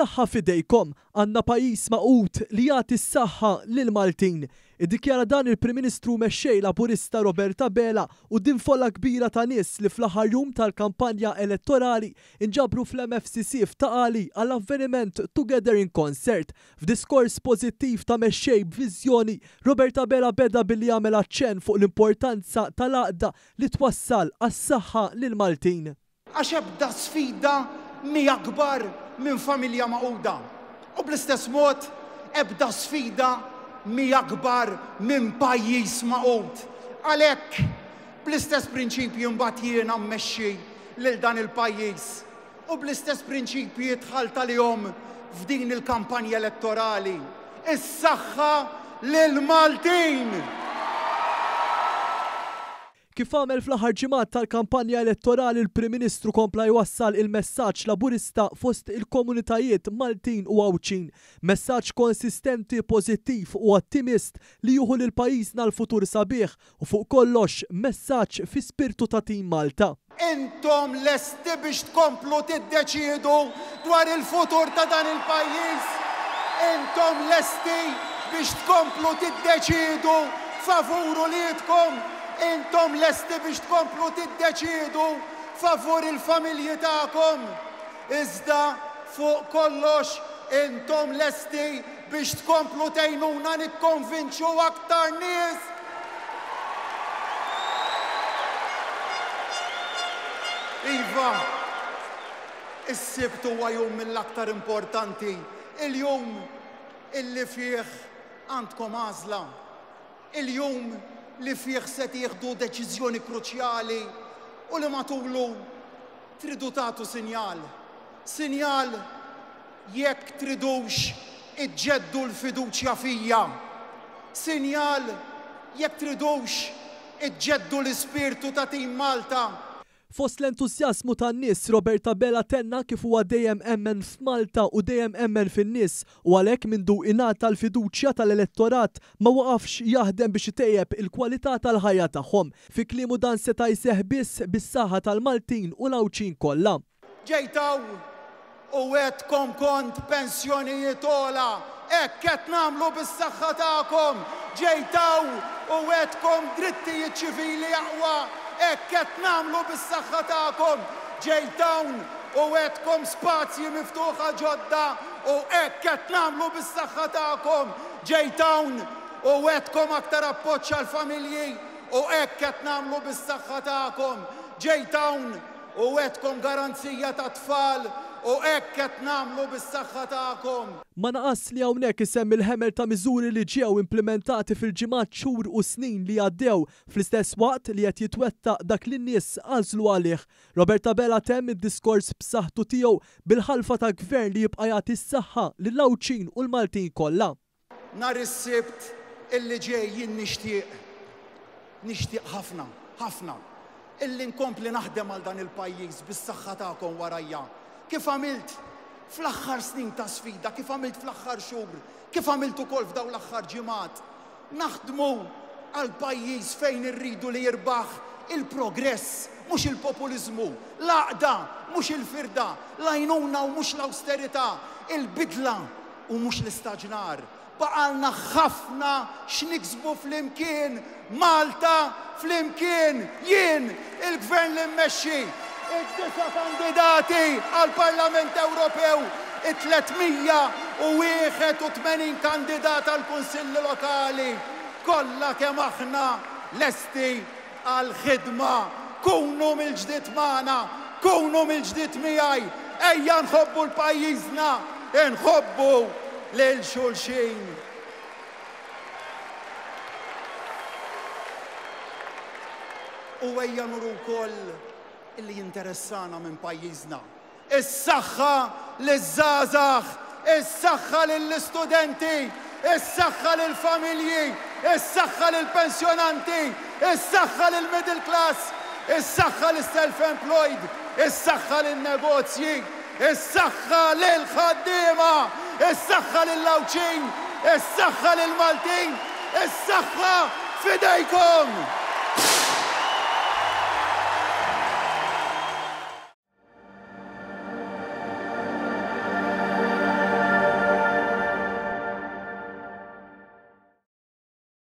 Is-saħħa f'idejkom, għandna pajjiż maqut li jagħti s-saħħa lil Maltin. Iddikjara dan il-Prim Ministru mexxej Laburista Roberta Bela u din folla kbira ta' nies li fl-aħħar jum tal-kampanja elettorali inġabru fl-MFCC f'Taqali għall-avveniment Together in Concert. F'diskors pożittiv ta' mexxej b'viżjoni, Roberta Bela beda billi jagħmel aċċenn fuq l-importanza tal-għaqda li twassal għas-saħħa lil Maltin. Għax ebda sfida mija akbar minn familja maquda. U bl-istess mod ebda sfida mija akbar minn pajjiż maqud. Għalhekk bl-istess prinċipju mbagħad jiena mmexxi lil dan il-pajjiż. U bl-istess prinċipji dħalt għalihom f'din il-kampanja elettorali. Is-saħħa lil Maltin! Kif għamel fl-aħħar ġimgħat tal-kampanja elettorali l-Prim Ministru kompla jwassal il-messaġġ laburista fost il-komunitajiet Maltin u Għawċin. Messaġġ konsistenti, pożittiv u ottimist li juhu lil pajjiżna l-futur sabiħ u fuq kollox messaġġ fi spirtu ta' Tim Malta. Intom lesti biex tkomplu tiddeċiedu dwar il-futur ta' dan il-pajjiż? Intom lesti biex tkomplu tiddeċiedu favur uliedkom? Intom lesti biex tkomplu tiddeċiedu favur il-familji tagħkom? Iżda fuq kollox intom lesti biex tkomplu tgħinuna nikkonvinċu aktar nies? Iva, is-sibt huwa jum mill-aktar importanti, il-jum illi fih għandkom għażla, il-jum li fih se tieħdu deċiżjoni kruċjali u li matulu tridu tagħtu sinjal. Sinjal jekk tridux iġġeddu l-fiduċja fija. Sinjal jekk tridux iġġeddu l-ispirtu ta' Tim Malta. Fost l-entużjażmu tan-nies, Roberta Bela tenna kif huwa dejjem emmen f'Malta u dejjem emmen fin-nies u għalhekk mindu ingħata l-fiduċja tal-elettorat ma waqafx jaħdem biex itejjeb il-kwalità tal-ħajja tagħhom. Fi kliemu dan seta' jseħħ biss bis-saħħa tal-Maltin u l-Għawċin kollha. Ġejtaw u għedkom kont pensjonijiet ola, hekk qed nagħmlu bis-saħħa tagħkom. Ġejtaw u għedkom drittijiet ċivili aqwa, hekk qed nagħmlu bis-saħħa tagħkom. Ġejtawn u għedkom spazji miftuħa ġodda u hekk qed nagħmlu bis-saħħa tagħkom. Ġejtawn u għedkom aktar appoġġ għall-familji u hekk qed nagħmlu bis-saħħa tagħkom. Ġejtawn u għedkom garanzija ta' tfal u hekk qed nagħmlu bis-saħħa tagħkom. Ma naqas li hawnhekk isemmi l-ħemer ta' miżuri li ġew implementati fil-ġimgħat, xhur u snin li għaddew fl-istess waqt li qed jitwettaq dak li n-nies għażlu għalih. Roberta Bela temm id-diskors b'saħħtu tiegħu bil-ħalfa ta' gvern li jibqa' jagħti s-saħħa lill-Għawċin u l-Maltin kollha. Nhar is-sibt illi ġej jien nixtieq ħafna illi nkompli naħdem għal dan il-pajjiż bis-saħħa tagħkom warajja. Kif għamilt fl-aħħar snin ta' sfida, kif għamilt fl-aħħar xhur, kif għamilt ukoll f'dawn l-aħħar ġimgħat. Naħdmu għal pajjiż fejn irridu li jirbaħ il-progress, mhux il-populiżmu, l-għaqda, mhux il-firda, l-għajnuna u mhux l-awsterità, il-bidla u mhux l-istaġnar. Baqalna ħafna x'niksbu flimkien, Malta flimkien, jien il-gvern li mmexxi. Id-9 kandidati għal-Parlament Ewropew, 381 kandidat għal-Kunsilli Lokali. Kollha kemm aħna lesti għal-ħidma. Kunu mill-ġdid magħna, kunu mill-ġdid miegħi. Ejja nħobbu l-pajjiżna, nħobbu lil xulxin. U ejja nuru wkoll illi jinteressana minn pajjiżna. Is-saħħa liż-żgħażagħ, is-saħħa lill-istudenti, is-saħħa lill-familji, is-saħħa lill-pensjonanti, is-saħħa lill-middle class, is-saħħa lis-self-employed, is-saħħa lin-negozji, is-saħħa lill-ħaddiema, is-saħħa lill-Għawċin, is-saħħa lill-Maltin, is-saħħa f'idejkom!